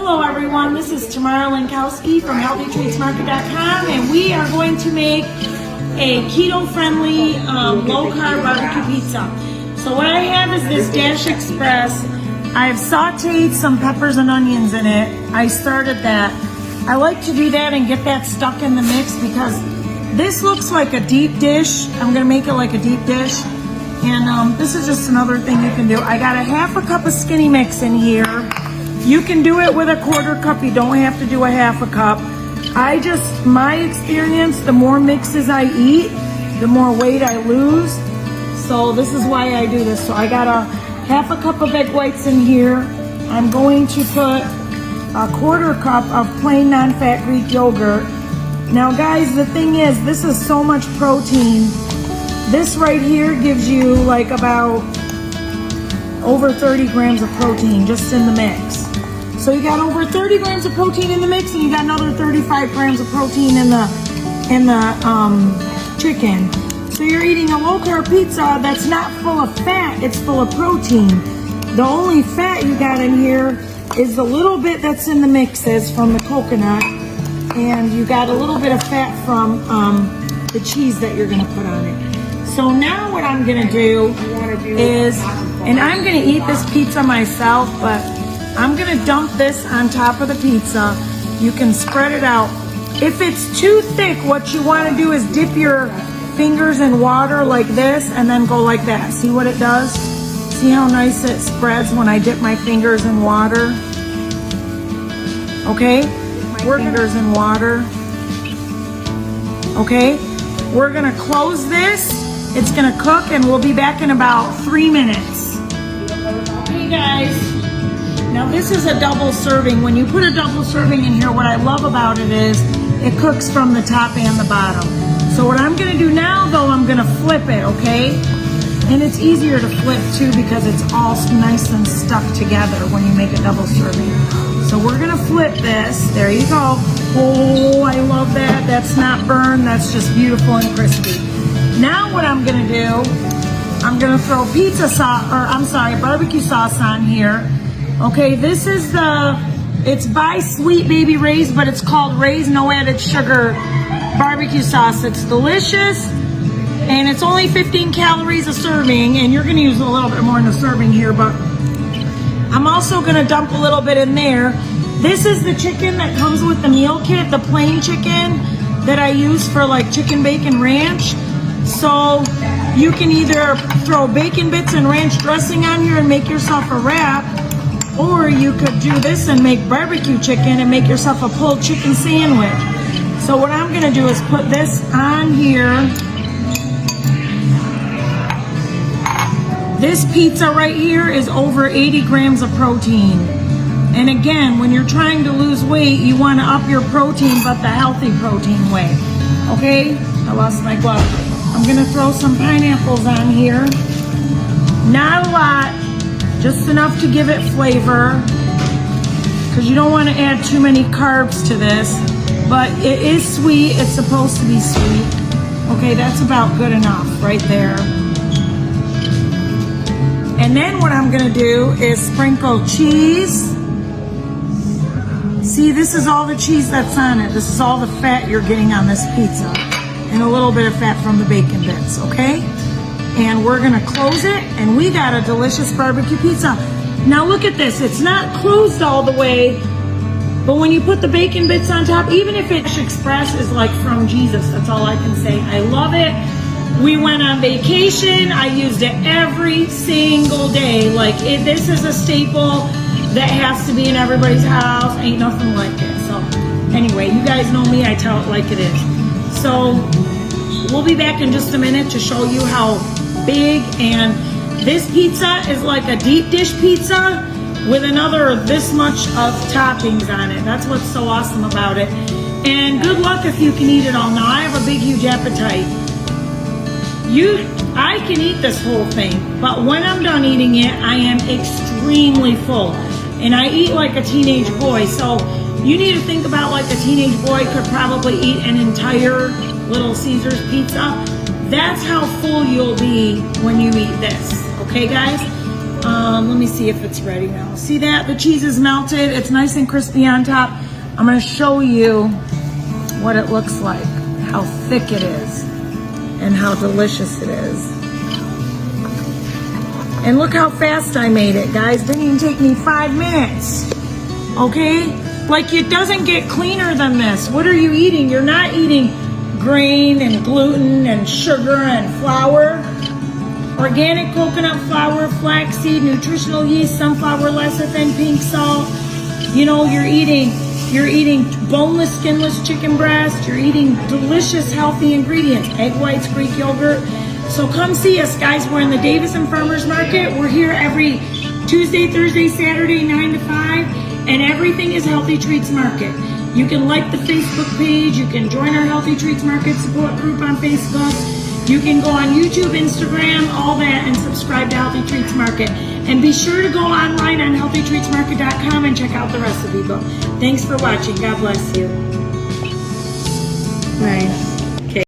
Hello everyone, this is Tamara Lankowski from HealthyTreatsMarket.com, and we are going to make a keto-friendly low-carb barbecue pizza. So what I have is this Dash Express. I've sauteed some peppers and onions in it. I started that. I like to do that and get that stuck in the mix because this looks like a deep dish. I'm going to make it like a deep dish. And this is just another thing you can do. I got a half a cup of skinny mix in here. You can do it with a quarter cup. You don't have to do a half a cup. My experience, the more mixes I eat, the more weight I lose. So this is why I do this. So I got a half a cup of egg whites in here. I'm going to put a quarter cup of plain non-fat Greek yogurt. Now guys, the thing is, this is so much protein. This right here gives you like about over 30 grams of protein just in the mix. So you got over 30 grams of protein in the mix, and you got another 35 grams of protein in the chicken. So you're eating a low-carb pizza that's not full of fat, it's full of protein. The only fat you got in here is the little bit that's in the mixes from the coconut, and you got a little bit of fat from the cheese that you're gonna put on it. So now what I'm gonna do is, and I'm gonna eat this pizza myself, but I'm gonna dump this on top of the pizza. You can spread it out. If it's too thick, what you wanna do is dip your fingers in water like this and then go like that. See what it does? See how nice it spreads when I dip my fingers in water? Okay, fingers in water. Okay, we're gonna close this. It's gonna cook and we'll be back in about 3 minutes. Hey guys, now this is a double serving. When you put a double serving in here, what I love about it is it cooks from the top and the bottom. So what I'm gonna do now though, I'm gonna flip it, okay? And it's easier to flip too because it's all nice and stuck together when you make a double serving. So we're gonna flip this. There you go. Oh, I love that. That's not burned. That's just beautiful and crispy. Now what I'm gonna do, I'm gonna throw pizza sauce, or I'm sorry, barbecue sauce on here. Okay, this is it's by Sweet Baby Ray's, but it's called Ray's No Added Sugar barbecue sauce. It's delicious, and it's only 15 calories a serving, and you're gonna use a little bit more in the serving here, but I'm also gonna dump a little bit in there. This is the chicken that comes with the meal kit, the plain chicken that I use for like chicken bacon ranch. So you can either throw bacon bits and ranch dressing on here and make yourself a wrap, or you could do this and make barbecue chicken and make yourself a pulled chicken sandwich. So what I'm gonna do is put this on here. This pizza right here is over 80 grams of protein. And again, when you're trying to lose weight, you wanna up your protein, but the healthy protein way. Okay, I lost my glove. I'm gonna throw some pineapples on here. Not a lot, just enough to give it flavor, because you don't wanna add too many carbs to this, but it is sweet, it's supposed to be sweet. Okay, that's about good enough right there. And then what I'm gonna do is sprinkle cheese. See, this is all the cheese that's on it. This is all the fat you're getting on this pizza. And a little bit of fat from the bacon bits, okay? And we're gonna close it, and we got a delicious barbecue pizza. Now look at this, it's not closed all the way, but when you put the bacon bits on top, even if it's express, is like from Jesus, that's all I can say. I love it. We went on vacation, I used it every single day. Like, this is a staple that has to be in everybody's house. Ain't nothing like it. So anyway, you guys know me, I tell it like it is. So we'll be back in just a minute to show you how big, and this pizza is like a deep dish pizza with another this much of toppings on it. That's what's so awesome about it. And good luck if you can eat it all. Now I have a big, huge appetite. I can eat this whole thing, but when I'm done eating it, I am extremely full. And I eat like a teenage boy, so you need to think about like a teenage boy could probably eat an entire Little Caesars pizza. That's how full you'll be when you eat this, okay guys? Let me see if it's ready now. See that? The cheese is melted. It's nice and crispy on top. I'm going to show you what it looks like, how thick it is, and how delicious it is. And look how fast I made it, guys. Didn't even take me 5 minutes. Okay? Like, it doesn't get cleaner than this. What are you eating? You're not eating grain and gluten and sugar and flour. Organic coconut flour, flaxseed, nutritional yeast, sunflower lecithin, pink salt. You know, you're eating boneless, skinless chicken breast. You're eating delicious, healthy ingredients. Egg whites, Greek yogurt. So come see us, guys. We're in the Davison Farmers Market. We're here every Tuesday, Thursday, Saturday, 9 to 5. And everything is Healthy Treats Market. You can like the Facebook page. You can join our Healthy Treats Market support group on Facebook. You can go on YouTube, Instagram, all that, and subscribe to Healthy Treats Market. And be sure to go online on healthytreatsmarket.com and check out the recipe book. Thanks for watching. God bless you. Nice.